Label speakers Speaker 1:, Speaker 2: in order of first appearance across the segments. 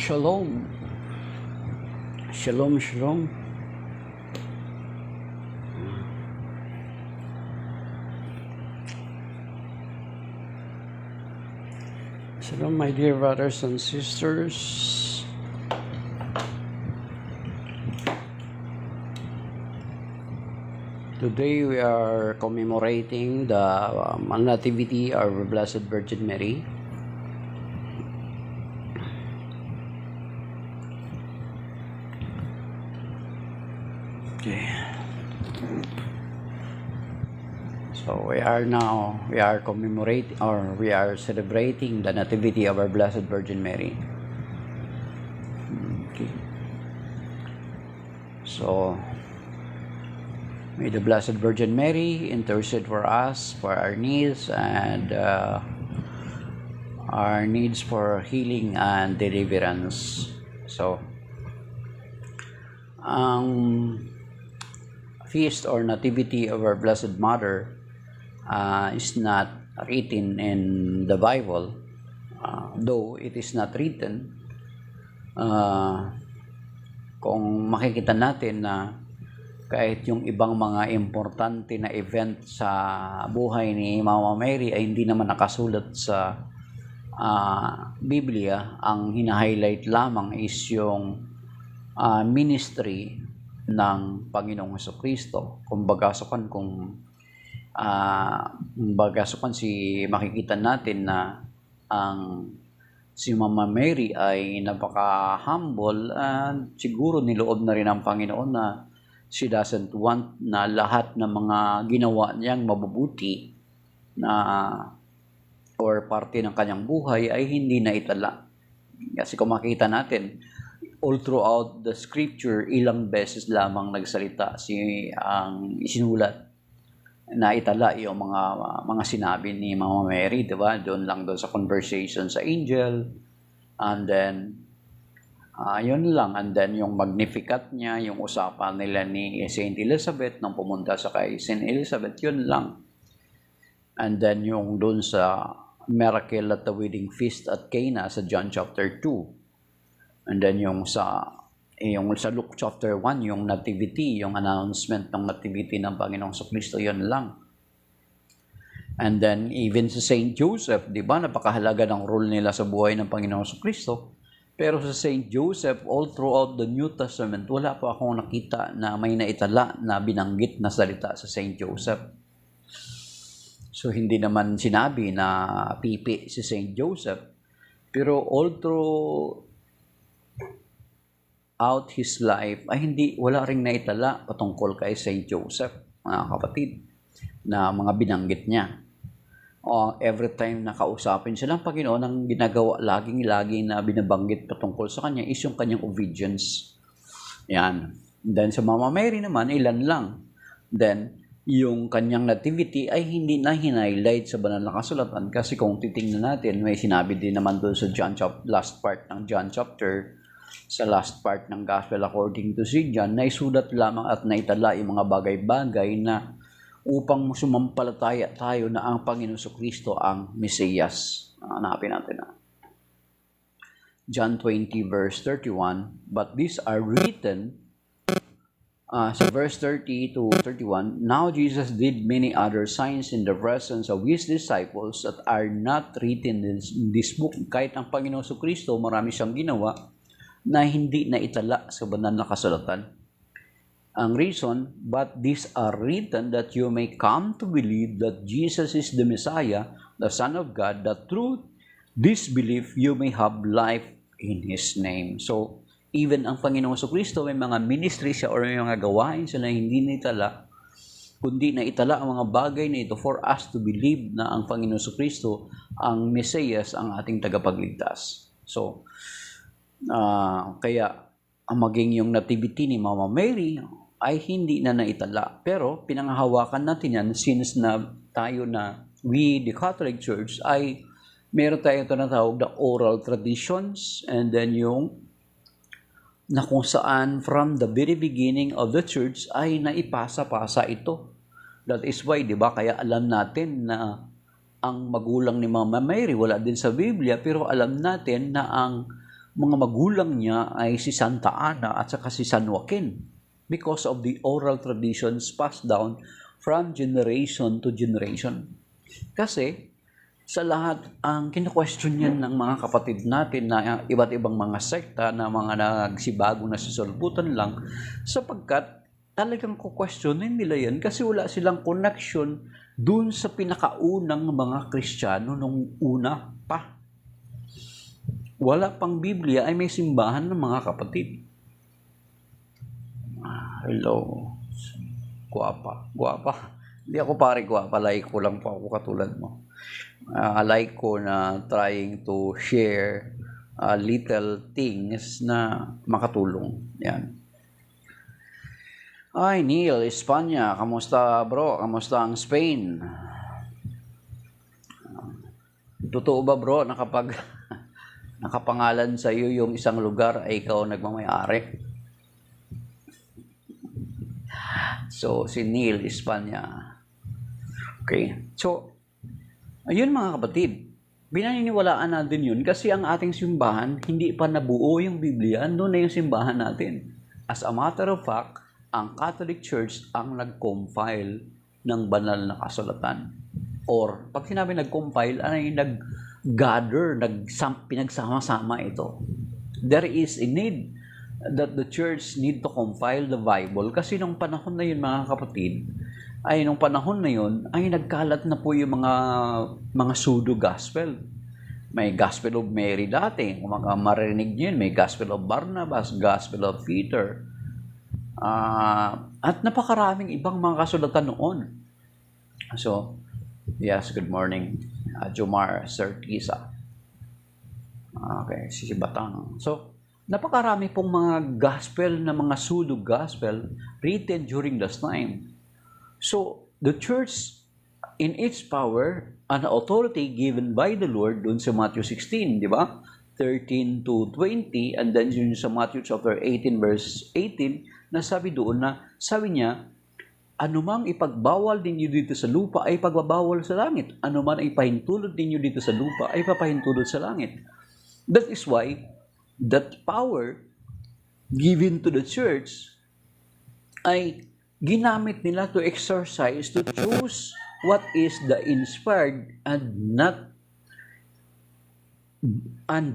Speaker 1: Shalom. Shalom, shalom. Shalom, my dear brothers and sisters. Today we are commemorating the Nativity of our Blessed Virgin Mary. Okay. So we are commemorating, or we are celebrating the Nativity of our Blessed Virgin Mary. Okay. So may the Blessed Virgin Mary intercede for us, for our needs, and our needs for healing and deliverance. So, ang feast or nativity of our Blessed Mother is not written in the Bible, though it is not written. Kung makikita natin na kahit yung ibang mga importante na event sa buhay ni Mama Mary ay hindi naman nakasulat sa Biblia, ang hina-highlight lamang is yung ministry ng Panginoong Jesucristo. Kumbaga makikita natin na si Mama Mary ay napaka-humble, and siguro niloob na rin ng Panginoon na she doesn't want na lahat ng mga ginawa niyang mabubuti na or parte ng kanyang buhay ay hindi na itala. Kasi kung makita natin, all throughout the scripture, ilang beses lamang nagsalita ang isinulat na itala yung mga sinabi ni Mama Mary, di ba? Doon sa conversation sa angel, and then yun lang, and then yung Magnificat niya, yung usapan nila ni Saint Elizabeth nang pumunta sa kay Saint Elizabeth, yun lang. And then yung doon sa miracle at the wedding feast at Cana sa John chapter 2. And then yung sa Luke chapter 1, yung nativity, yung announcement ng nativity ng Panginoong Jesucristo, yun lang. And then even sa Saint Joseph, di ba, napakahalaga ng role nila sa buhay ng Panginoong Jesucristo. Pero sa Saint Joseph, all throughout the New Testament, wala pa akong nakita na may naitala na binanggit na salita sa Saint Joseph. So hindi naman sinabi na pipi si Saint Joseph, pero all through out his life ay wala ring naitala patungkol kay Saint Joseph, mga kapatid, na mga binanggit niya. Every time na kausapin siya ng Panginoon, ang ginagawa laging na binabanggit patungkol sa kanya is yung kanyang obedience. Yan. Then sa Mama Mary naman, ilan lang. Then yung kanyang nativity ay hindi na hinighlight sa banal na kasulatan, kasi kung titingnan natin, may sinabi din naman doon sa last part ng John chapter, sa last part ng Gospel according to St. John, na isulat lamang at naitala yung mga bagay-bagay na upang sumampalataya tayo na ang Panginoon Jesucristo ang Mesiyas. Hanapin natin na John 20 verse 31, but these are written, sa verse 30 to 31, now Jesus did many other signs in the presence of his disciples that are not written in this book. Kahit ang Panginoon Jesucristo, marami siyang ginawa na hindi na itala sa banal na kasulatan. Ang reason, but these are written that you may come to believe that Jesus is the Messiah, the Son of God, that through this belief you may have life in His name. So, even ang Panginoong Jesucristo, may mga ministry siya or may mga gawain siya na hindi naitala, kundi na itala ang mga bagay na ito for us to believe na ang Panginoong Jesucristo ang Mesiyas, ang ating tagapagligtas. So, kaya ang maging yung nativity ni Mama Mary ay hindi na naitala. Pero pinanghahawakan natin yan since na tayo na we, the Catholic Church, ay meron tayo tinatawag na oral traditions, and then yung na kung saan from the very beginning of the church ay naipasa-pasa ito. That is why, di ba, kaya alam natin na ang magulang ni Mama Mary wala din sa Biblia, pero alam natin na ang mga magulang niya ay si Santa Ana at saka si San Joaquin because of the oral traditions passed down from generation to generation. Kasi sa lahat ang kino-question yan ng mga kapatid natin na iba't ibang mga sekta na mga nagsibago na sisulbutan lang sapagkat talagang kukwestiyonin nila yan kasi wala silang connection dun sa pinakaunang mga Kristiyano nung una pa. Wala pang Biblia ay may simbahan ng mga kapatid. Hello. Guwapa. Hindi ako pare guwapa, like ko lang po ako katulad mo. Like ko na trying to share little things na makatulong. Yan. Ay, Neil, Espanya. Kamusta, bro? Kamusta ang Spain? Totoo ba, bro, na kapag nakapangalan sa iyo yung isang lugar ay ikaw nagmamayari? So, si Neil, Espanya. Okay. So, ayun mga kapatid. Binaniniwalaan natin yun kasi ang ating simbahan, hindi pa nabuo yung Biblia. Doon na yung simbahan natin. As a matter of fact, ang Catholic Church ang nag-compile ng banal na kasulatan. Or, pag sinabi nag-compile, ano yung nag-gather, pinagsama-sama ito. There is a need that the church need to compile the Bible kasi nung panahon na yun mga kapatid, nung panahon na yun, ay nagkalat na po yung mga pseudo-gospel. May Gospel of Mary dati, kung marinig nyo yun, may Gospel of Barnabas, Gospel of Peter, at napakaraming ibang mga kasulatan noon. So, yes, good morning. Jomar Sertisa. Okay, si Batang. So, napakarami pong mga gospel na mga pseudo-gospel written during this time. So, the church in its power and authority given by the Lord dun sa Matthew 16, di ba? 13 to 20, and then yun sa Matthew chapter 18 verse 18, na sabi doon na, sabi niya, anumang ipagbawal ninyo dito sa lupa ay pagbabawal sa langit. Anuman ay pahintulot ninyo dito sa lupa ay papahintulot sa langit. That is why that power given to the church ay ginamit nila to exercise, to choose what is the inspired and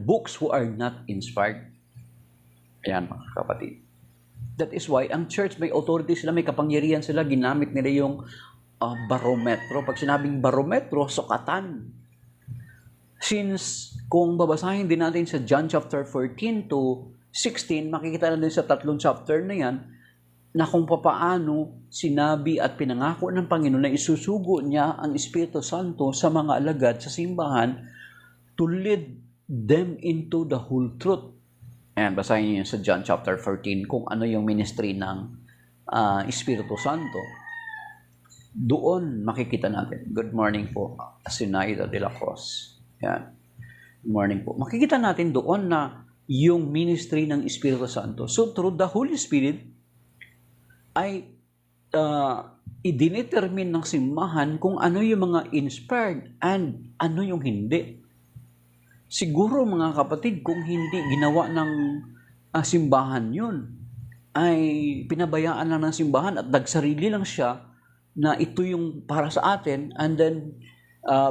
Speaker 1: books who are not inspired. Ayan mga kapatid. That is why ang church may authority sila, may kapangyarihan sila, ginamit nila yung barometro. Pag sinabing barometro, sukatan. Since kung babasahin din natin sa John chapter 14 to 16, makikita na din sa tatlong chapter na yan, na kung papaano sinabi at pinangako ng Panginoon na isusugo niya ang Espiritu Santo sa mga alagad sa simbahan to lead them into the whole truth. Ayan, basahin niyo sa John chapter 14 kung ano yung ministry ng Espiritu Santo. Doon makikita natin. Good morning po, Sinaida de la Cruz. Ayan. Good morning po. Makikita natin doon na yung ministry ng Espiritu Santo. So through the Holy Spirit, ay i-determine ng simbahan kung ano yung mga inspired and ano yung hindi. Siguro mga kapatid, kung hindi ginawa ng simbahan yun, ay pinabayaan lang ng simbahan at nagsarili lang siya na ito yung para sa atin, and then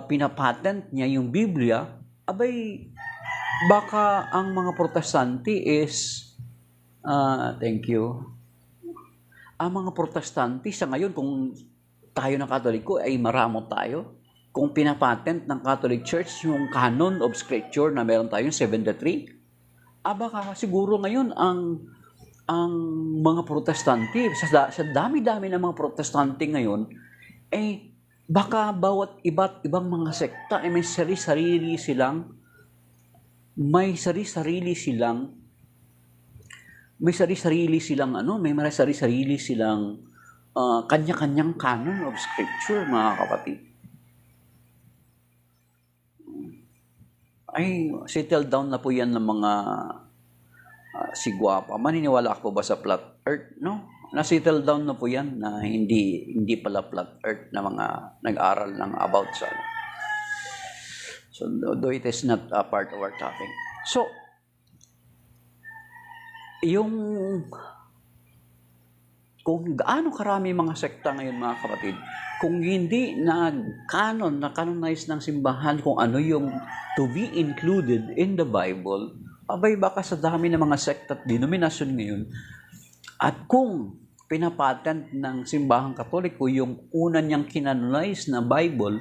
Speaker 1: pinapatent niya yung Biblia, abay, baka ang mga protestante is, thank you, ang mga protestante sa ngayon, kung tayo ng Katoliko ay maramot tayo, kung pinapatent ng Catholic Church yung canon of Scripture na meron tayong 73, baka siguro ngayon ang mga protestante, sa dami-dami ng mga protestante ngayon, baka bawat iba't ibang mga sekta ay may sarili-sarili silang kanya-kanyang canon of Scripture, mga kapatid. Ay, settle down na po yan ng mga sigwapa. Maniniwala ako ba sa flat earth? No? Na-settle down na po yan na hindi pala flat earth na mga nag-aral ng about sa. So, though it is not a part of our topic. So, yung kung gaano karami mga sekta ngayon mga kapatid, kung hindi na-canonize ng simbahan kung ano yung to be included in the Bible, abay baka sa dami ng mga sekta at denominasyon ngayon. At kung pinapatent ng simbahang Katoliko yung una niyang kinanonize na Bible,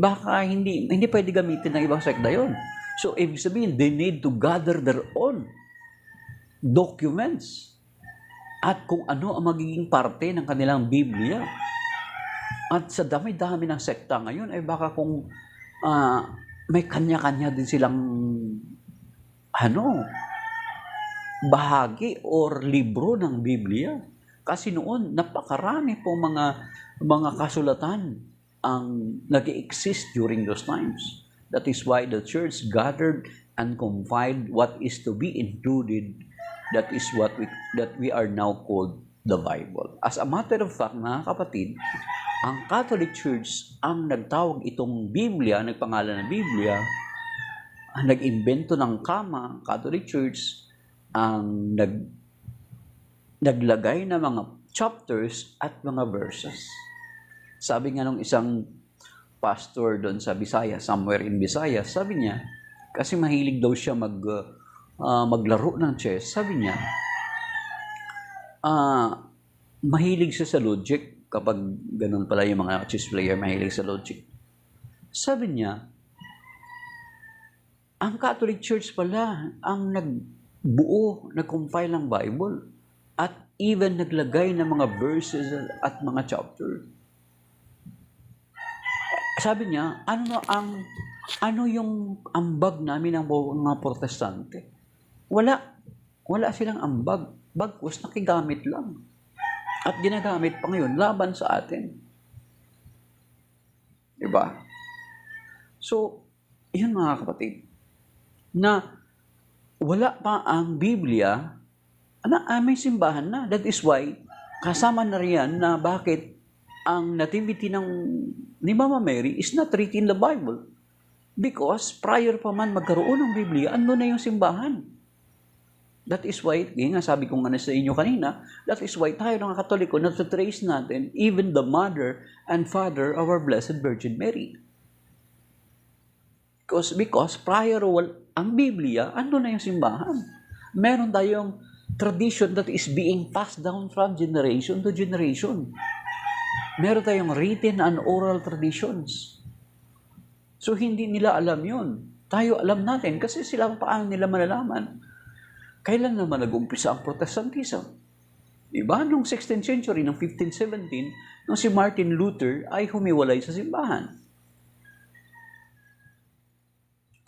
Speaker 1: baka hindi pwede gamitin ng ibang sekta yon. So, ibig sabihin, they need to gather their own documents at kung ano ang magiging parte ng kanilang Biblia. At sa dami-dami ng sekta ngayon, baka kung may kanya-kanya din silang bahagi or libro ng Biblia. Kasi noon, napakarami pong mga kasulatan ang nag-exist during those times. That is why the church gathered and compiled what is to be included. That is that we are now called the Bible. As a matter of fact, mga kapatid, ang Catholic Church ang nagtawag itong Biblia, nagpangalan ng Biblia, ang nag-imbento ng kama, Catholic Church, ang naglagay ng mga chapters at mga verses. Sabi nga nung isang pastor doon sa Visayas, somewhere in Visayas, sabi niya, kasi mahilig daw siya maglaro ng chess, sabi niya, mahilig siya sa logic, kapag ganun pala yung mga chess player, mahilig sa logic. Sabi niya, ang Catholic Church pala ang nag-compile ng Bible at even naglagay ng mga verses at mga chapter. Sabi niya, ano yung ambag namin ng mga Protestante? Wala silang ambag. Bagkus nakigamit lang. At ginagamit pa ngayon laban sa atin. Diba? So, yun mga kapatid, na wala pa ang Biblia, may simbahan na. That is why, kasama na riyan na bakit ang nativity ni Mama Mary is not written in the Bible. Because prior pa man magkaroon ng Biblia, ano na yung simbahan. That is why, nga sabi ko nga sa inyo kanina, that is why tayo ng Katoliko, natatrace natin even the mother and father of our Blessed Virgin Mary. Because prior ang Biblia, ano na yung simbahan. Meron tayong tradition that is being passed down from generation to generation. Meron tayong written and oral traditions. So, hindi nila alam yun. Tayo alam natin kasi sila paano nila malalaman. Kailan naman nag-umpisa ang Protestantism? Diba? Noong 16th century, noong 1517, nung si Martin Luther ay humiwalay sa simbahan.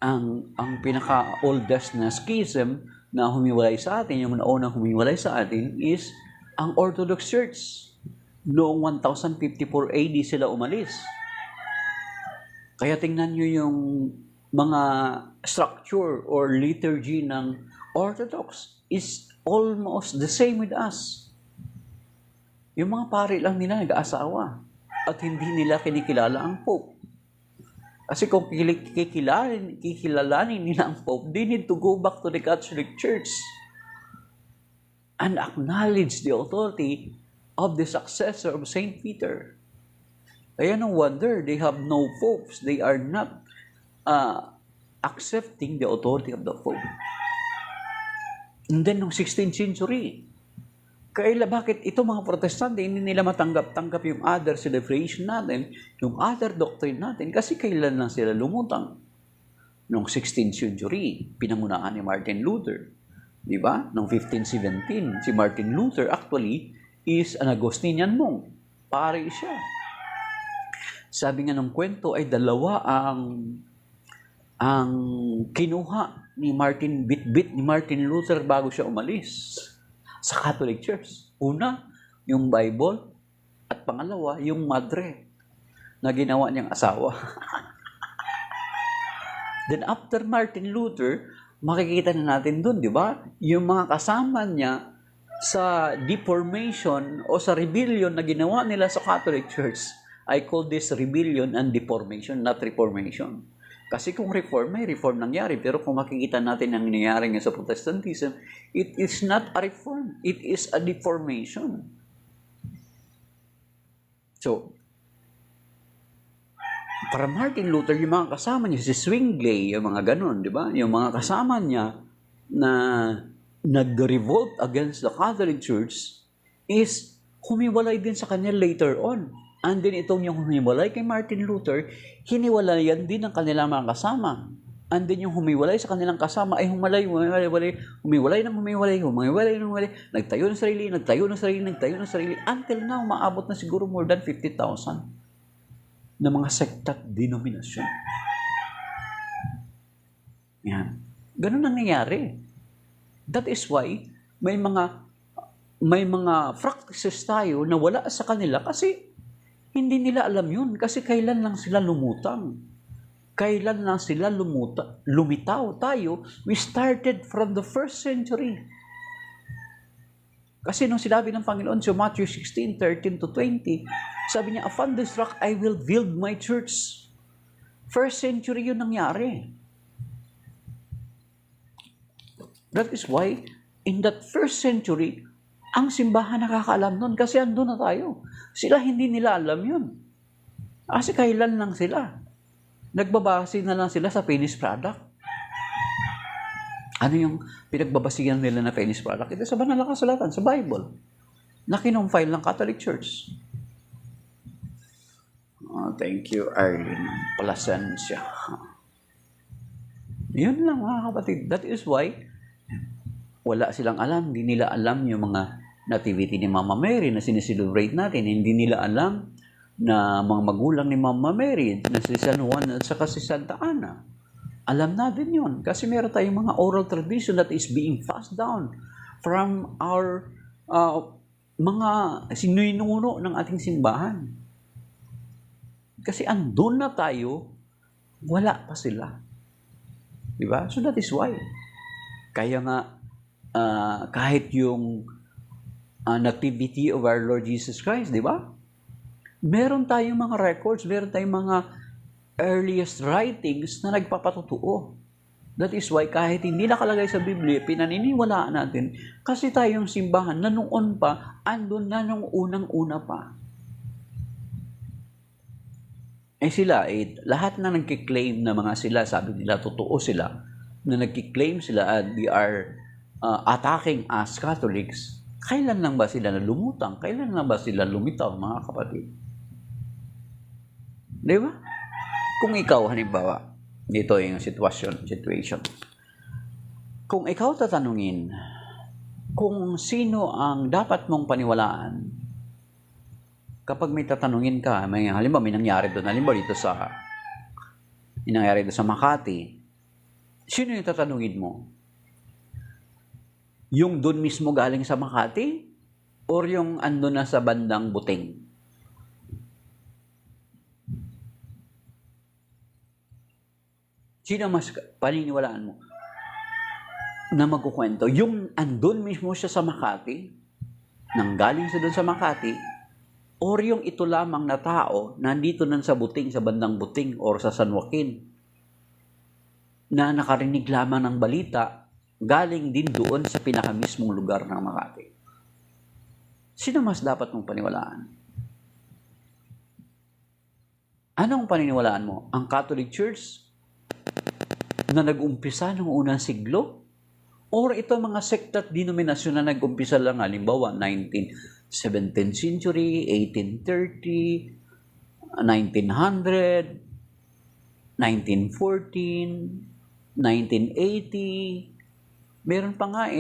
Speaker 1: Ang pinaka-oldest na schism na humiwalay sa atin, yung naunang humiwalay sa atin, is ang Orthodox Church. Noong 1054 AD sila umalis. Kaya tingnan nyo yung mga structure or liturgy ng Orthodox is almost the same with us. Yung mga pari lang nila nag-aasawa at hindi nila kinikilala ang Pope. Kasi kung kikilalanin nila ang Pope, they need to go back to the Catholic Church and acknowledge the authority of the successor of Saint Peter. Kaya no wonder they have no popes. They are not accepting the authority of the Pope. And then, noong 16th century, bakit ito mga Protestante, hindi nila matanggap-tanggap yung other celebration natin, yung other doctrine natin, kasi kailan lang sila lumutang. Noong 16th century, pinangunahan ni Martin Luther. Diba? Noong 1517, si Martin Luther actually is an Agustinian monk. Pare siya. Sabi nga ng kwento ay dalawa ang kinuha ni Martin Luther bago siya umalis sa Catholic Church. Una, yung Bible, at pangalawa, yung madre na ginawa niyang asawa. Then after Martin Luther, makikita na natin dun, di ba? Yung mga kasama niya sa deformation o sa rebellion na ginawa nila sa Catholic Church. I call this rebellion and deformation, not reformation. Kasi kung reform, may reform nangyari. Pero kung makikita natin ang nangyayari nga sa Protestantism, it is not a reform. It is a deformation. So, para Martin Luther, yung mga kasama niya, si Zwingli, yung mga ganun, di ba? Yung mga kasama niya na nag-revolt against the Catholic Church is humiwalay din sa kanya later on. And then itong yung humiwalay kay Martin Luther, hiniwalayan din ng kanilang mga kasama. And then yung humiwalay sa kanilang kasama ay humiwalay, nagtayo ng sarili, until now, maabot na siguro more than 50,000 na mga sekta at denominasyon. Yan. Ganun ang nangyayari. That is why may mga practices tayo na wala sa kanila kasi hindi nila alam yun. Kasi kailan lang sila lumutang. Kailan lang sila lumitaw tayo. We started from the first century. Kasi nung sinabi ng Panginoon sa Matthew 16:13-20, sabi niya, upon this rock I will build my church. First century yun nangyari. That is why, in that first century, ang simbahan nakakaalam nun kasi andun na tayo. Sila hindi nila alam yun. Kasi kailan lang sila. Nagbabase na lang sila sa finished product. Ano yung pinagbabasihan nila na finished product? Ito sa banal na kasulatan, sa Bible. Na kinonfile ng Catholic Church. Oh, thank you, Arlene. Plasencia. Yun lang mga kapatid. That is why wala silang alam. Hindi nila alam yung mga nativity ni Mama Mary na sineselebrate natin. Hindi nila alam na mga magulang ni Mama Mary na si San Juan at saka si Santa Ana. Alam natin yun. Kasi meron tayong mga oral tradition that is being passed down from our mga sinununo ng ating simbahan. Kasi andun na tayo, wala pa sila. Diba? So that is why. Kaya nga, kahit yung nativity of our Lord Jesus Christ, di ba? Meron tayong mga records, meron tayong mga earliest writings na nagpapatutuo. That is why kahit hindi nakalagay sa Biblia, pinaniniwalaan natin kasi tayong simbahan na noon pa, andun na nung unang-una pa. Sila, lahat na nagkiklaim na mga sila, sabi nila, totoo sila, na nagkiklaim sila at they are attacking us Catholics, kailan lang ba sila na lumutang? Kailan lang ba sila lumitaw, mga kapatid? Di ba? Kung ikaw, halimbawa, dito yung situation. Kung ikaw tatanungin, kung sino ang dapat mong paniwalaan, kapag may tatanungin ka, halimbawa may nangyari doon, halimbawa dito nangyari doon sa Makati, sino yung tatanungin mo? Yung doon mismo galing sa Makati? Or yung ando na sa bandang Buting? Sino mas paniniwalaan mo na magkukwento? Yung andun mismo siya sa Makati, nang galing siya doon sa Makati, or yung ito lamang na tao, nandito nan sa Buting, sa bandang Buting, or sa San Joaquin, na nakarinig lamang ng balita, galing din doon sa pinakamismong lugar ng Makati. Sino mas dapat mong paniwalaan? Anong paniniwalaan mo? Ang Catholic Church na nag-umpisa noong unang siglo? Or ito mga sekta at denominasyon na nag-umpisa lang, halimbawa 17th century, 1830, 1900, 1914, 1980, meron pa nga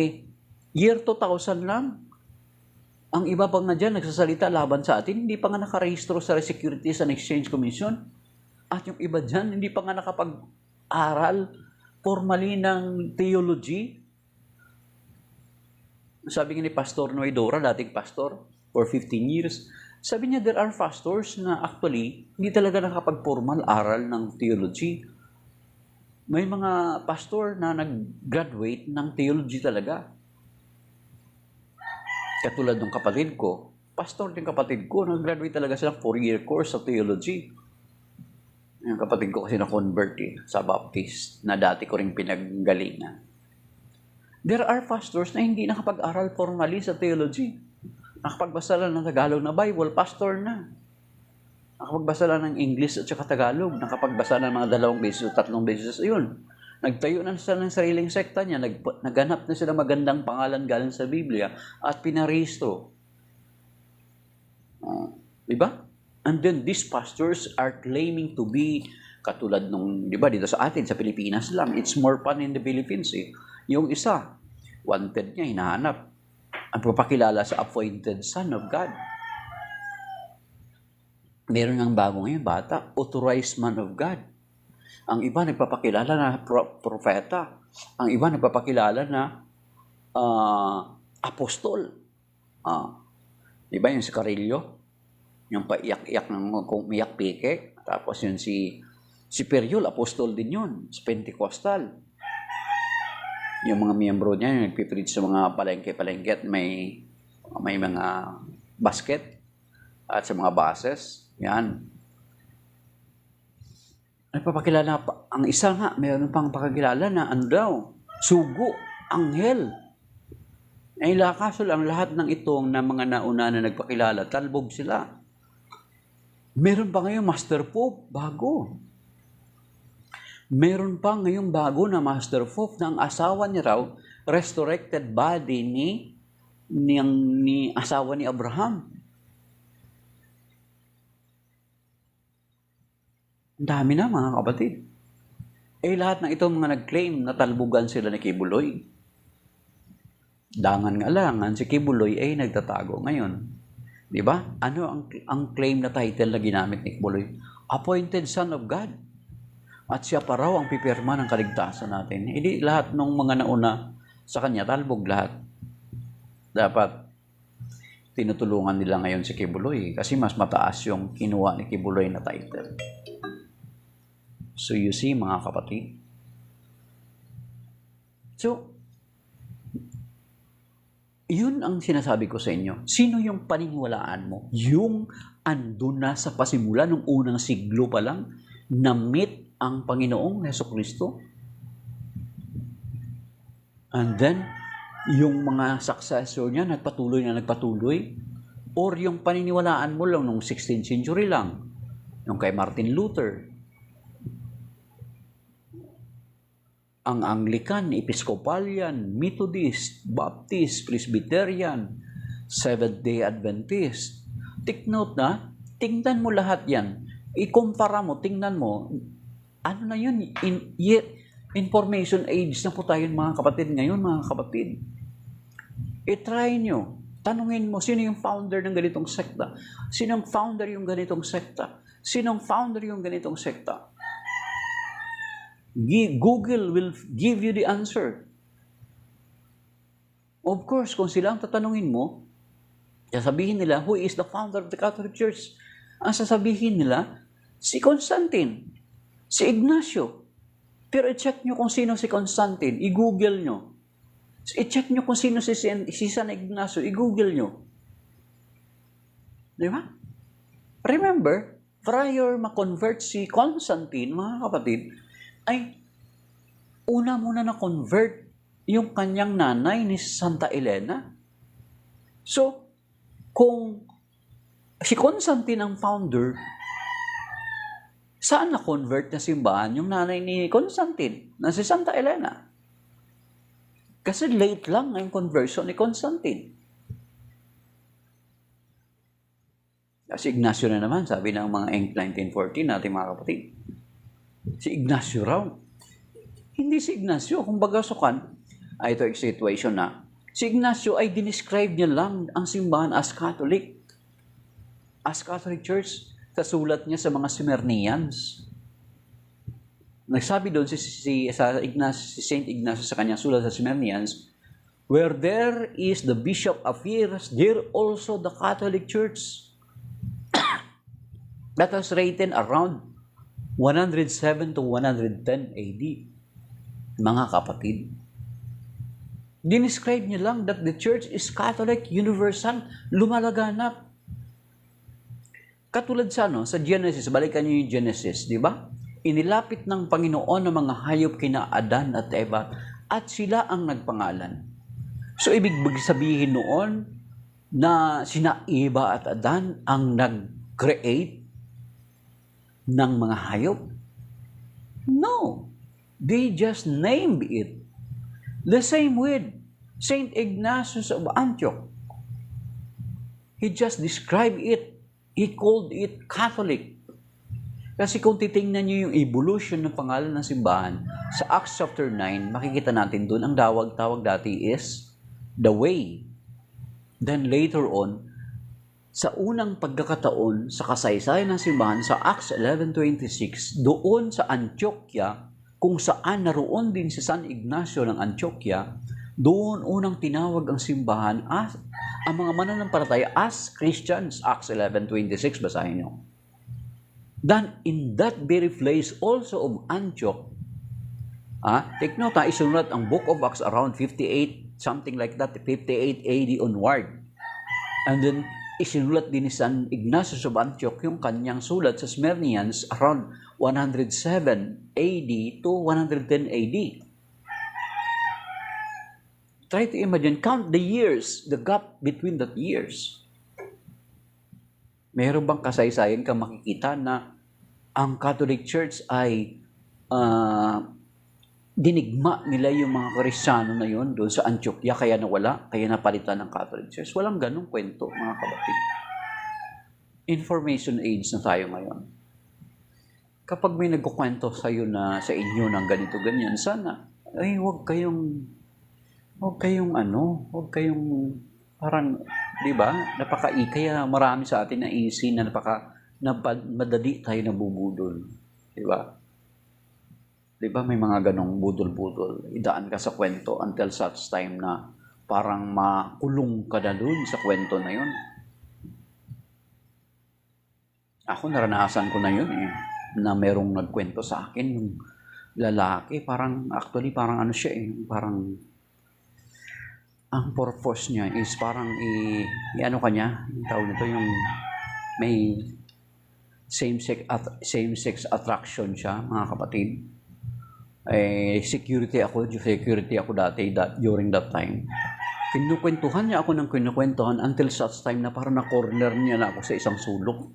Speaker 1: year 2000 lang. Ang iba pa nga dyan, nagsasalita laban sa atin, hindi pa nga nakarehistro sa Securities and Exchange Commission. At yung iba dyan, hindi pa nga nakapag-aral formally ng theology. Sabi nga ni Pastor Noydora, dating pastor, for 15 years, sabi niya, there are pastors na actually, hindi talaga nakapag-formal aral ng theology. May mga pastor na nag-graduate ng theology talaga. Katulad ng kapatid ko, pastor din kapatid ko, nag-graduate talaga silang 4-year course sa theology. Yung kapatid ko kasi na-convert sa Baptist na dati ko rin pinaggalingan. There are pastors na hindi nakapag-aral formally sa theology. Nakapagbasa lang ng Tagalog na Bible, pastor na. Nakapagbasa lang ng English at saka Tagalog. Nakapagbasa ng mga 2 beses o 3 beses. Ayun. Nagtayo na sila ng sariling sekta niya. Naghanap na sila magandang pangalan galing sa Biblia at pinarehistro. Diba? And then these pastors are claiming to be katulad nung, di ba, dito sa atin, sa Pilipinas lang. It's more fun in the Philippines eh. Yung isa, wanted niya, hinahanap. Ang papakilala sa appointed son of God. Meron ng bago ngayon, bata, authorized man of God. Ang iba nagpapakilala na propeta. Ang iba nagpapakilala na apostol. Di ba yung si Carillo? Yung paiyak-iyak ng kung umiyak pike. Tapos yun si Periol, apostol din yun. Si Pentecostal. Yung mga miyembro niya, yung nagpipreach sa mga palengke-palengke at may mga basket at sa mga bases. Yan. Nagpapakilala pa. Ang isa nga, mayroon pang pakakilala na ano daw, sugo, anghel. Ay kaso lang, lahat ng itong na mga nauna na nagpakilala, talbog sila. Meron pa ngayon Master Pope, bago. Meron pa ngayon bago na Master Pope na ang asawa niya raw, resurrected body ni asawa ni Abraham. Ang dami na mga kapatid. Lahat ng itong mga nag-claim na talbugan sila ni Kibuloy. Dangan nga lang, si Kibuloy ay nagtatago ngayon. Di ba? Ano ang claim na title na ginamit ni Kibuloy? Appointed Son of God. At siya pa raw ang pipirma ng kaligtasan natin. Hindi lahat ng mga nauna sa kanya, talbog lahat. Dapat tinutulungan nila ngayon si Kibuloy kasi mas mataas yung kinuha ni Kibuloy na title. So you see, mga kapatid. So, yun ang sinasabi ko sa inyo. Sino yung paniniwalaan mo? Yung andun na sa pasimula ng unang siglo pa lang na meet ang Panginoong Jesucristo? And then, yung mga successor niya nagpatuloy na nagpatuloy? Or yung paniniwalaan mo lang nung 16th century lang? Yung kay Martin Luther? Ang Anglican, Episcopalian, Methodist, Baptist, Presbyterian, Seventh-day Adventist. Take note na, tingnan mo lahat yan. Ikumpara mo, tingnan mo, ano na yun? Information age na po tayo mga kapatid ngayon, mga kapatid. I-try nyo. Tanungin mo, sino yung founder ng ganitong sekta? Sinong founder yung ganitong sekta? Sinong founder yung ganitong sekta? Google will give you the answer. Of course, kung sila ang tatanungin mo, sasabihin nila, who is the founder of the Catholic Church? Ang sasabihin nila, si Constantine, si Ignacio. Pero i-check nyo kung sino si Constantine, i-google nyo. I-check nyo kung sino si San Ignacio, i-google nyo. Di ba? Remember, prior ma-convert si Constantine, mga kapatid, ay una muna na-convert yung kanyang nanay ni Santa Elena. So, kung si Constantine ang founder, saan na-convert na simbahan yung nanay ni Constantine, na si Santa Elena? Kasi late lang ang conversion ni Constantine. Si Ignacio na naman, sabi ng mga 1914 natin mga kapatid. Si Ignacio raw. Hindi si Ignacio, kung baga sukan, ito yung situation na, si Ignacio ay dinescribe niya lang ang simbahan as Catholic. As Catholic Church, sa sulat niya sa mga Smyrnians. Nagsabi doon si Saint Ignacio sa kanyang sulat sa Smyrnians, where there is the bishop appears, there also the Catholic Church. That was written around 107 to 110 AD. Mga kapatid, dinescribe niya lang that the church is Catholic, universal, lumalaganap. Katulad sa Genesis, balikan niyo yung Genesis, di ba? Inilapit ng Panginoon ng mga hayop kina Adan at Eva at sila ang nagpangalan. So, ibig sabihin noon na sina Eva at Adan ang nag-create ng mga hayop? No. They just named it. The same with Saint Ignatius of Antioch. He just described it. He called it Catholic. Kasi kung titingnan nyo yung evolution ng pangalan ng simbahan, sa Acts chapter 9, makikita natin doon, ang tawag dati is the way. Then later on, sa unang pagkakataon sa kasaysayan ng simbahan, sa Acts 11:26, doon sa Antioquia, kung saan naroon din si San Ignacio ng Antioquia, doon unang tinawag ang simbahan as ang mga mananampalataya as Christians. Acts 11:26, basahin nyo. Then in that very place also of Antioch, take note, isunulat ang Book of Acts around 58, something like that, 58 AD onward. And then isinulat din ni San Ignatius of Antioch yung kanyang sulat sa Smyrnians around 107 AD to 110 AD. Try to imagine, count the years, the gap between the years. Meron bang kasaysayan ka makikita na ang Catholic Church ay dinigma nila yung mga Kristiyano na yun doon sa Antioquia, kaya nawala, kaya napalitan ng Catholic Church? Walang ganong kwento, mga kapatid. Information age na tayo ngayon. Kapag may nagkukwento sa inyo ng ganito, ganyan, sana, ay huwag kayong parang, di ba, kaya marami sa atin na easy na madali tayo nabubudol. Di ba? Di ba may mga ganong budol-budol? Idaan ka sa kwento until such time na parang makulong ka na dun sa kwento na yun. Ako naranasan ko na yun na merong nagkwento sa akin, yung lalaki, parang ano siya parang ang purpose niya is parang ano kanya, yung tawag nito, yung may same-sex attraction siya, mga kapatid. Security ako dati during that time. Kinukwentuhan niya ako ng kinukwentuhan until such time na parang na-corner niya na ako sa isang sulok.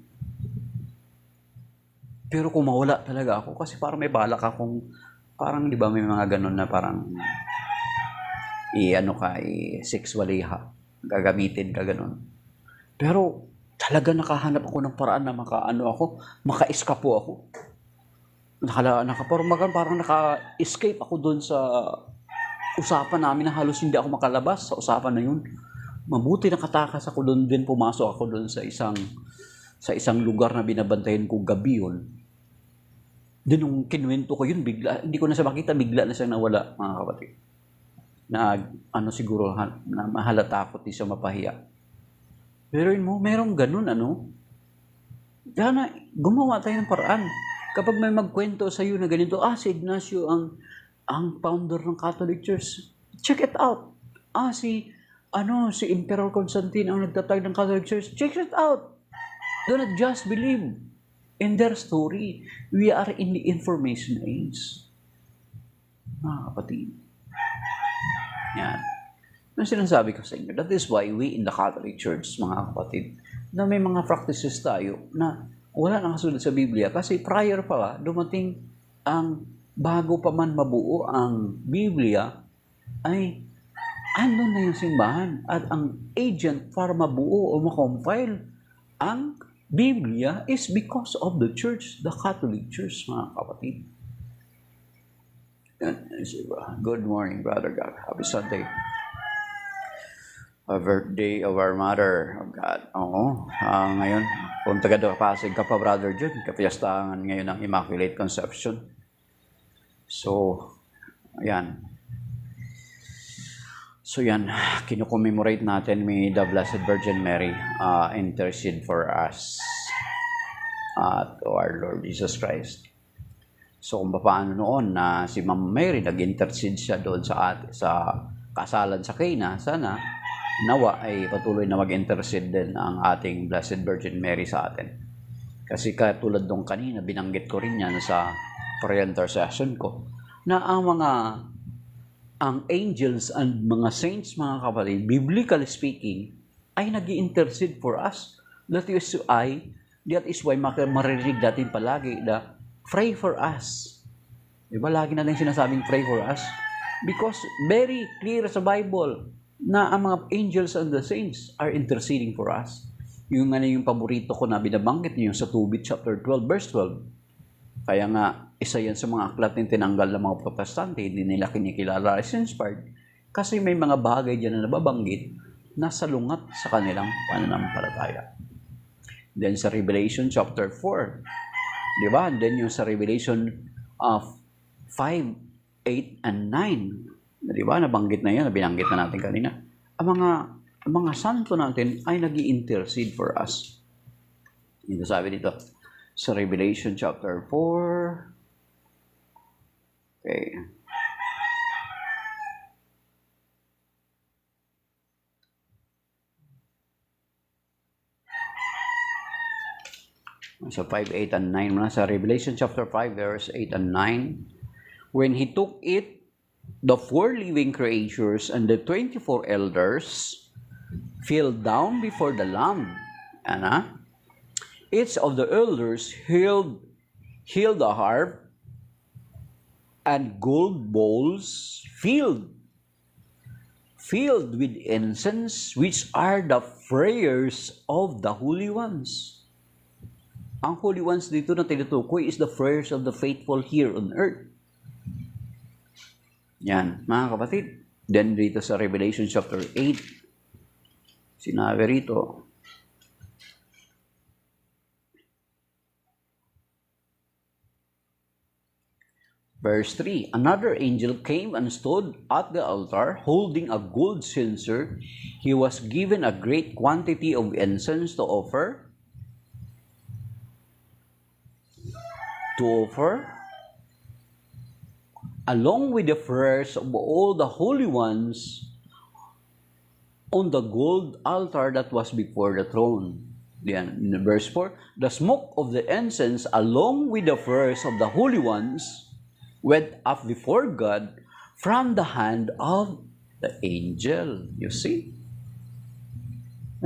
Speaker 1: Pero kung mawala talaga ako, kasi parang may balak akong, parang di ba may mga ganun na parang sexually gagamitin ka ganun. Pero talaga nakahanap ako ng paraan na maka-eskapo ako. Parang naka-escape ako doon sa usapan namin na halos hindi ako makalabas sa usapan na yun. Mabuti nakatakas ako doon din, pumasok ako doon sa isang lugar na binabantayan ko gabi yun. Din nung kinuwento ko yun, bigla, hindi ko na siya makita, bigla na siya nawala, mga kapatid. Na siguro na mahalata ako, di siya mapahiya. Pero merong ganun, Kaya gumawa tayo ng paraan. Kapag may magkwento sa iyo na ganito, si Ignacio ang founder ng Catholic Church, check it out. Si Emperor Constantine ang nagtatag ng Catholic Church, check it out. Do not just believe in their story. We are in the information age. Mga kapatid. Yan. Yung sinasabi ko sa inyo, that is why we in the Catholic Church, mga kapatid, na may mga practices tayo na wala nang kasunod sa Biblia. Kasi prior pa dumating bago pa man mabuo ang Biblia, ay andun na yung simbahan. At ang agent para mabuo o makompile ang Biblia is because of the Church, the Catholic Church, mga kapatid. Good morning, Brother God. Happy Sunday. A birthday of our Mother of God. Ngayon, kung taga-Pasig ka pa, Brother Jude, kapiyastahan ngayon ng Immaculate Conception. So, ayan. So, yan. Kino-commemorate natin may the Blessed Virgin Mary intercede for us to our Lord Jesus Christ. So, kung paano noon na si Ma'am Mary nag-intercede siya doon sa kasalan sa Cana, sana nawa ay patuloy na mag-intercede din ang ating Blessed Virgin Mary sa atin. Kasi katulad nung kanina, binanggit ko rin yan sa prayer intercession ko, na ang angels and mga saints, mga kapatid, biblically speaking, ay nag-i-intercede for us. That is why maririnig natin palagi na pray for us. Diba? Lagi natin sinasabing pray for us. Because very clear sa Bible na ang mga angels and the saints are interceding for us. Yung paborito ko na binabanggit yung sa Tobit chapter 12, verse 12. Kaya nga, isa yan sa mga aklat ng tinanggal ng mga protestante, hindi nila kinikilala as inspired. Kasi may mga bagay dyan na nababanggit na salungat sa kanilang pananampalataya. Then sa Revelation chapter 4, di ba? And then yung sa Revelation 5, 8, and 9, di ba? Nabanggit na yan, binanggit na natin kanina. Ang mga santo natin ay nag-i-intercede for us. Ito sabi dito sa Revelation chapter 4. Okay. Sa 5, 8, and 9 muna. Sa Revelation chapter 5, verse 8 and 9. When he took it, the 4 living creatures and the 24 elders fell down before the Lamb. Each of the elders held a harp and gold bowls filled with incense, which are the prayers of the holy ones. Ang holy ones dito na tinutukoy is the prayers of the faithful here on earth. Yan, mga kapatid. Then dito sa Revelation chapter 8, sinabi rito, verse 3, another angel came and stood at the altar, holding a gold censer. He was given a great quantity of incense to offer, along with the prayers of all the holy ones on the gold altar that was before the throne. Then, in verse 4, the smoke of the incense along with the prayers of the holy ones went up before God from the hand of the angel. You see?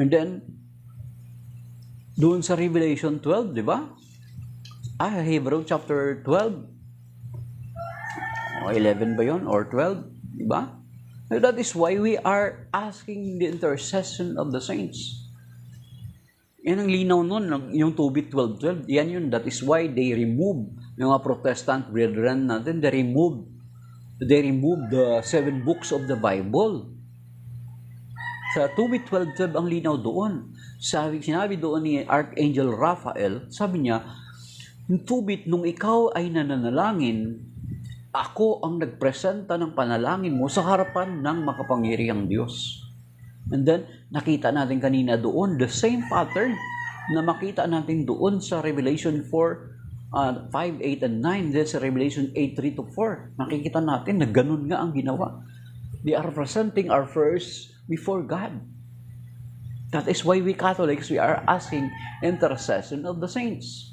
Speaker 1: And then, doon sa Revelation 12, di ba? Hebrew chapter 12. 11 ba yun? Or 12? Di ba? That is why we are asking the intercession of the saints. Yan ang linaw nun, yung Tobit 12:12. Yan yun. That is why they remove yung mga Protestant brethren natin. They remove the 7 books of the Bible. Sa Tobit 12:12 ang linaw doon. Sinabi doon ni Archangel Raphael, sabi niya, Tobit, nung ikaw ay nananalangin, ako ang nagpresenta ng panalangin mo sa harapan ng makapangyarihang Diyos. And then, nakita natin kanina doon, the same pattern na makita natin doon sa Revelation 4, 5, 8, and 9, then sa Revelation 8, 3-4. Makikita natin na ganun nga ang ginawa. They are presenting our prayers before God. That is why we Catholics, we are asking intercession of the saints.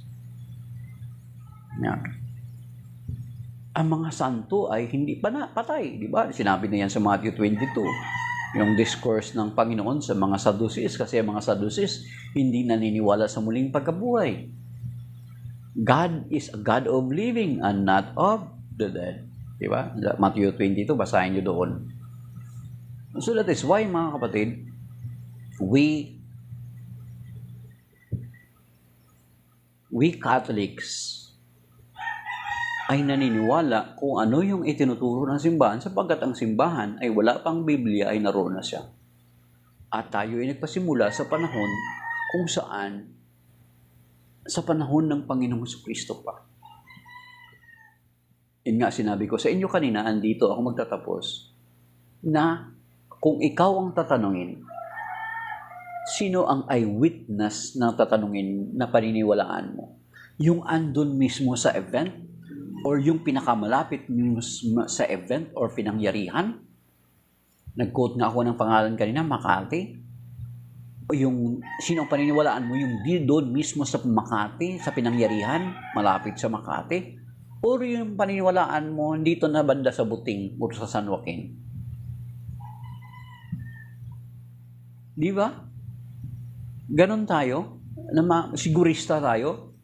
Speaker 1: Yeah. Ang mga santo ay hindi pa patay, di ba? Sinabi na yan sa Matthew 22, yung discourse ng Panginoon sa mga Sadducees, kasi ang mga Sadducees hindi naniniwala sa muling pagkabuhay. God is a God of living and not of the dead. Di ba? Matthew 22, basahin nyo doon. So that is why, mga kapatid, we Catholics ay naniniwala kung ano yung itinuturo ng simbahan sapagkat ang simbahan ay wala pang Biblia ay naroon na siya. At tayo ay nagpasimula sa panahon kung saan sa panahon ng Panginoong Jesucristo pa. Yun nga sinabi ko sa inyo kanina, andito ako magtatapos, na kung ikaw ang tatanungin, sino ang eyewitness na tatanungin na paniniwalaan mo? Yung andun mismo sa event? Or yung pinakamalapit sa event or pinangyarihan? Nag-quote nga ako ng pangalan kanina, Makati. yung sino ang paniniwalaan mo, yung doon mismo sa Makati, sa pinangyarihan, malapit sa Makati, or yung paniniwalaan mo dito na banda sa Buting o sa San Joaquin. Di ba? Ganon tayo, na sigurista tayo.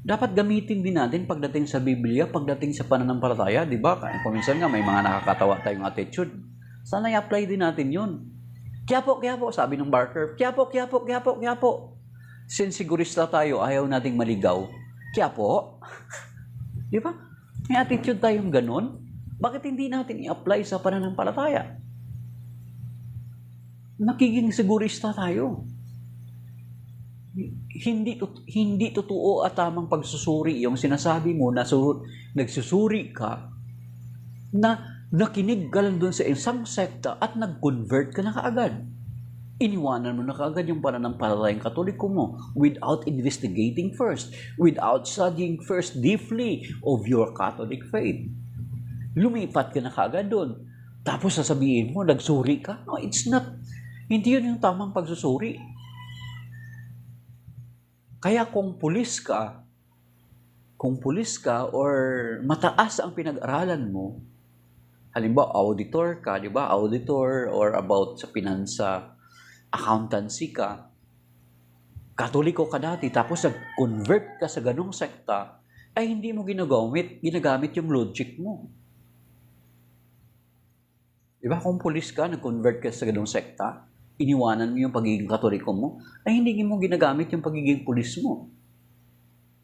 Speaker 1: Dapat gamitin din natin pagdating sa Biblia, pagdating sa pananampalataya, di ba? Kung minsan nga may mga nakakatawa tayong attitude. Sana i-apply din natin yun. Kaya po, sabi ng Barker. Kaya po. Since sigurista tayo, ayaw nating maligaw. Kaya po. Di ba? May attitude tayong ganon. Bakit hindi natin i-apply sa pananampalataya? Nakiging sigurista tayo. Hindi totoo at tamang pagsusuri yung sinasabi mo na nagsusuri ka na nakinig ka lang doon sa isang sekta at nag-convert ka na kaagad. Iniwanan mo na kaagad yung pananampalatayang Katoliko mo without investigating first, without studying first deeply of your Catholic faith. Lumipat ka na kaagad doon. Tapos sasabihin mo, nagsuri ka? No, it's not. Hindi yun yung tamang pagsusuri. Kaya kung pulis ka or mataas ang pinag-aralan mo, halimbawa auditor ka, di ba? Auditor or about sa pinansa, accountancy ka, Katoliko ka dati, tapos nag-convert ka sa ganong sekta, ay hindi mo ginagamit yung logic mo. Di ba? Kung pulis ka, nag-convert ka sa ganong sekta, iniwanan mo yung pagiging Katoliko mo, ay hindi mo ginagamit yung pagiging pulis mo.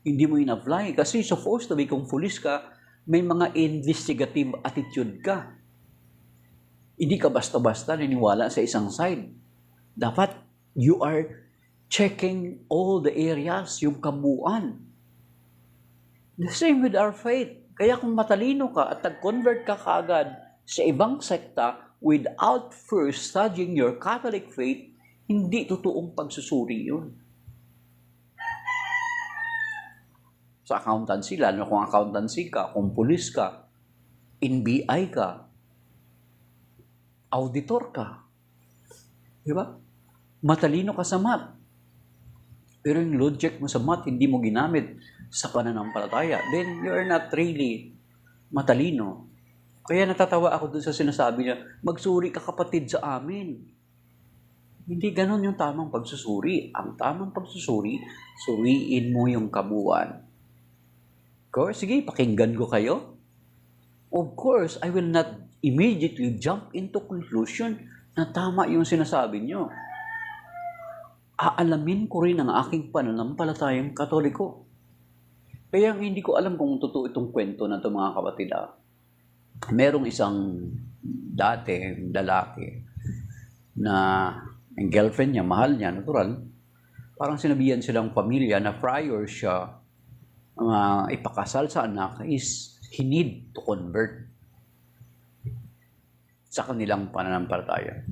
Speaker 1: Hindi mo in-apply. Kasi supposed to be, kung pulis ka, may mga investigative attitude ka. Hindi ka basta-basta niniwala sa isang side. Dapat, you are checking all the areas, yung kabuuan. The same with our faith. Kaya kung matalino ka at nag-convert ka kaagad sa ibang sekta, without first studying your Catholic faith, hindi totoong pagsusuri yun. Sa accountancy, lalo kung accountancy ka, kung pulis ka, NBI ka, auditor ka, di ba? Matalino ka sa math. Pero yung logic mo sa math, hindi mo ginamit sa pananampalataya, then you are not really matalino. Kaya natatawa ako dun sa sinasabi niya, magsuri ka kapatid sa amin. Hindi ganon yung tamang pagsusuri. Ang tamang pagsusuri, suriin mo yung kabuuan. Of course, sige, pakinggan ko kayo. Of course, I will not immediately jump into conclusion na tama yung sinasabi niyo. Aalamin ko rin ang aking pananampalatayang Katoliko. Kaya hindi ko alam kung totoo itong kwento na ito, mga kapatid. Merong isang lalaki na ang girlfriend niya, mahal niya, natural. Parang sinabihan silang pamilya na prior siya ipakasal sa anak is he need to convert sa kanilang pananampalataya.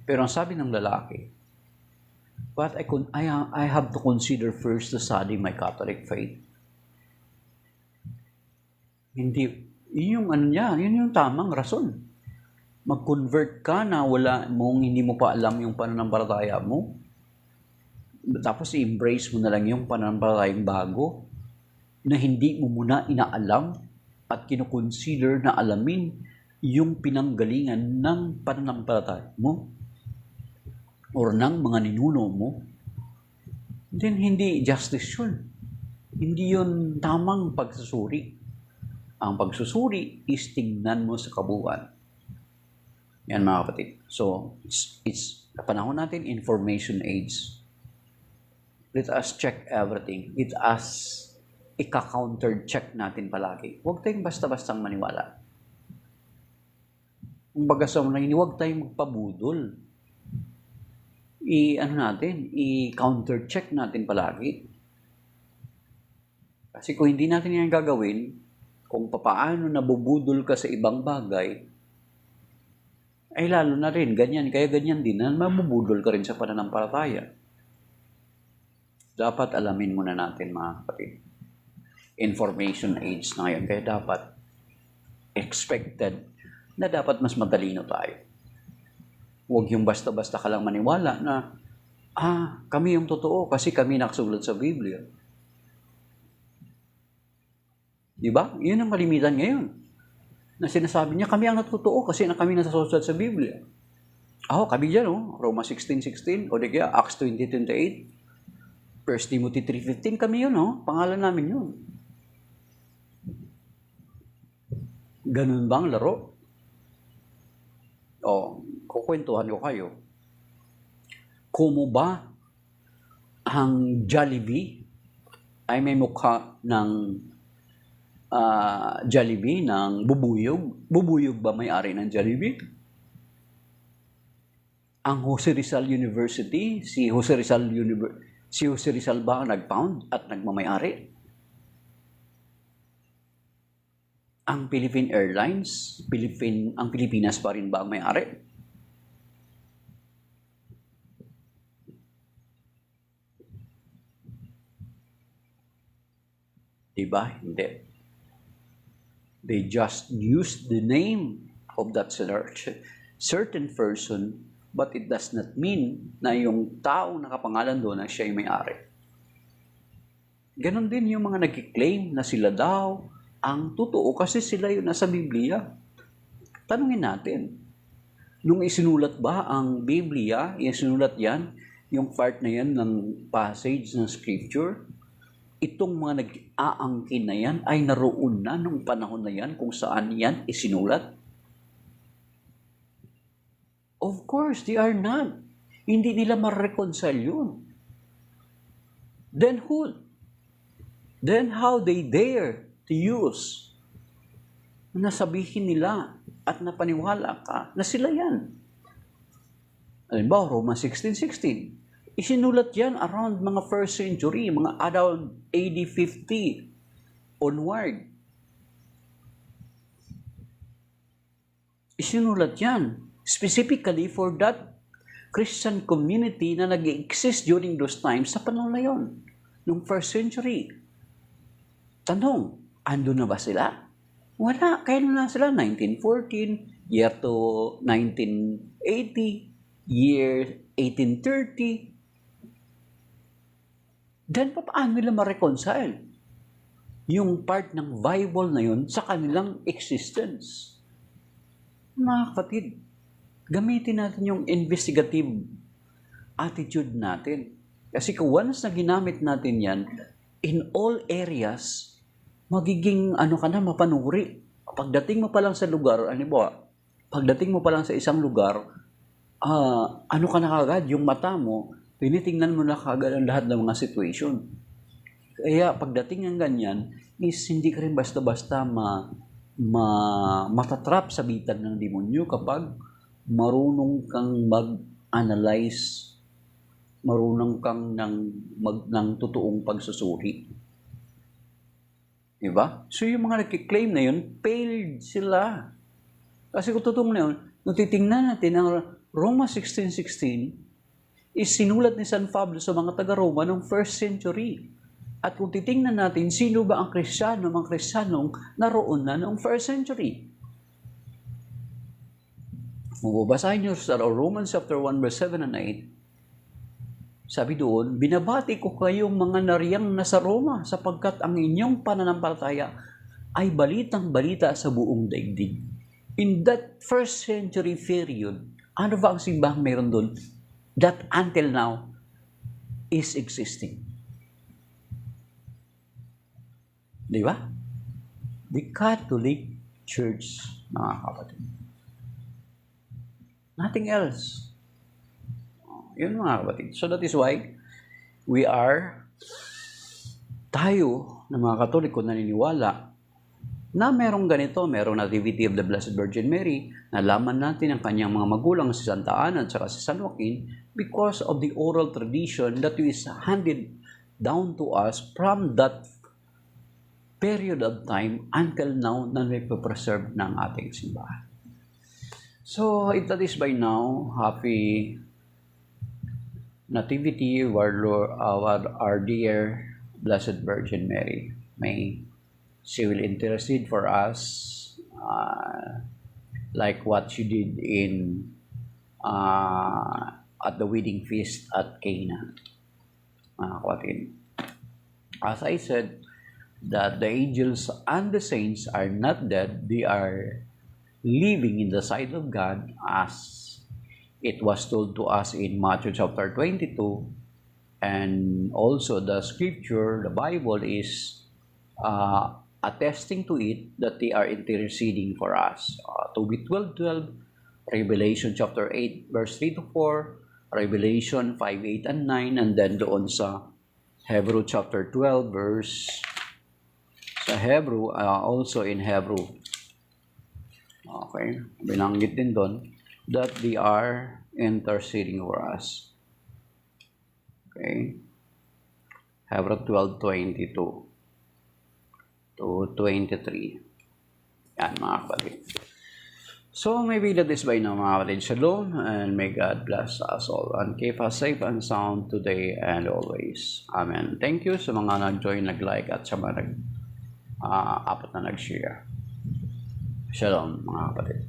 Speaker 1: Pero ang sabi ng lalaki, but I have to consider first to study my Catholic faith. Hindi. Yun yung tamang rason. Mag-convert ka na hindi mo pa alam yung pananampalataya mo. Tapos i-embrace mo na lang yung pananampalatayang bago na hindi mo muna inaalam at kinukonsider na alamin yung pinanggalingan ng pananampalataya mo or ng mga ninuno mo. Then hindi justice yun. Hindi yun tamang pagsusuri. Ang pagsusuri is tingnan mo sa kabuuan. Yan, mga kapatid. So, it's panahon natin, information age. Let us check everything. Let us ika-counter-check natin palagi. Huwag tayong basta-bastang maniwala. Kung baga sa mga huwag tayong magpabudol. I-counter-check natin palagi. Kasi kung hindi natin yan gagawin, kung papaano nabubudol ka sa ibang bagay, ay lalo na rin, kaya ganyan din, na mabubudol ka rin sa pananampalataya. Dapat alamin muna natin, mga kapatid. Information age na ngayon, kaya dapat expected na dapat mas matalino tayo. Huwag yung basta-basta ka lang maniwala na, kami yung totoo kasi kami nakasulat sa Biblia. Diba? Yun ang kalimitan ngayon. Na sinasabi niya, kami ang natotoo kasi kami nasasulat sa Biblia. Kami dyan, Roma 16:16, o di kaya Acts 20:28, 1 Timothy 3:15, kami yun, pangalan namin yun. Ganun ba ang laro? Kukwentuhan ko kayo. Kumo ba ang Jollibee ay may mukha ng Jollibee ng bubuyog? Bubuyog ba may-ari ng Jollibee? Ang Jose Rizal University, si Jose Rizal ba ang nag-found at nagmamay-ari? Ang Philippine Airlines, ang Pilipinas pa rin ba ang may-ari? Diba? Hindi. They just used the name of that certain person, but it does not mean na yung taong nakapangalan doon na siya ay may-ari. Ganon din yung mga nag-claim na sila daw ang totoo kasi sila yung nasa Biblia. Tanungin natin, nung isinulat ba ang Biblia, isinulat yan, yung part na yan ng passage ng Scripture, itong mga nag-aangkin na yan ay naroon na nung panahon na yan kung saan yan isinulat? Of course, they are not. Hindi nila ma-reconcile yun. Then who? Then how they dare to use na sabihin nila at napaniwala ka na sila yan? Halimbawa, Roma 16:16. Isinulat yan around mga 1st century, mga around AD 50 onward. Isinulat yan specifically for that Christian community na nag-exist during those times sa panahon na yon, noong 1st century. Tanong, ando na ba sila? Wala. Kailan na sila? 1914, year to 1980, year 1830. Then, paano nila ma-reconcile yung part ng Bible na yun sa kanilang existence? Mga kapatid, gamitin natin yung investigative attitude natin. Kasi kung once na ginamit natin yan, in all areas, magiging mapanuri. Pagdating mo pa lang sa lugar, pagdating mo pa lang sa isang lugar, ka na kagad, yung mata mo, tinitingnan mo na kagad ang lahat ng mga situation. Kaya pagdating ng ganyan, is hindi ka rin basta-basta matatrap sa bitag ng demonyo kapag marunong kang mag-analyze, marunong kang ng totoong pagsusuri. Diba? So yung mga nagkiklaim na yun, failed sila. Kasi kung totoong na yun, nung titingnan natin ang Roma 16:16, is sinulat ni San Pablo sa mga taga-Roma noong 1st century. At kung titingnan natin, sino ba ang Kristiyano, mga Kristiyanong naroon na noong 1st century? Mababasahin nyo sa Romans chapter 1, verse 7 and 8. Sabi doon, binabati ko kayong mga nariyang nasa Roma sapagkat ang inyong pananampalataya ay balitang-balita sa buong daigdig. In that 1st century period, ano ba ang simbahang meron doon that until now is existing? Di ba? The Catholic Church, mga kapatid. Nothing else. Yun, mga kapatid. So that is why tayo na mga Katoliko naniniwala na merong ganito, merong Nativity of the Blessed Virgin Mary, nalaman natin ang kanyang mga magulang si Santa Ana at si San Joaquin because of the oral tradition that is handed down to us from that period of time until now na may preserve ng ating simbahan. So, if that is by now, happy Nativity, our dear Blessed Virgin Mary. May she will intercede for us like what she did in at the wedding feast at Cana. Mga kapatid. As I said, that the angels and the saints are not dead. They are living in the sight of God, as it was told to us in Matthew chapter 22. And also the scripture, the Bible is attesting to it that they are interceding for us. Tobit 12:12, Revelation chapter 8 verse 3 to 4, Revelation 5:8 and 9, and then doon sa Hebrew chapter 12 verse sa Hebrew, also in Hebrew. Okay, binanggit din doon that they are interceding for us. Okay, Hebrew 12:22 to 23. Yan mga kapatid. So, maybe that is by now mga kapatid. Shalom, and may God bless us all and keep us safe and sound today and always. Amen. Thank you sa mga nag-join, nag-like at sa mga apat na nag-share. Shalom mga kapatid.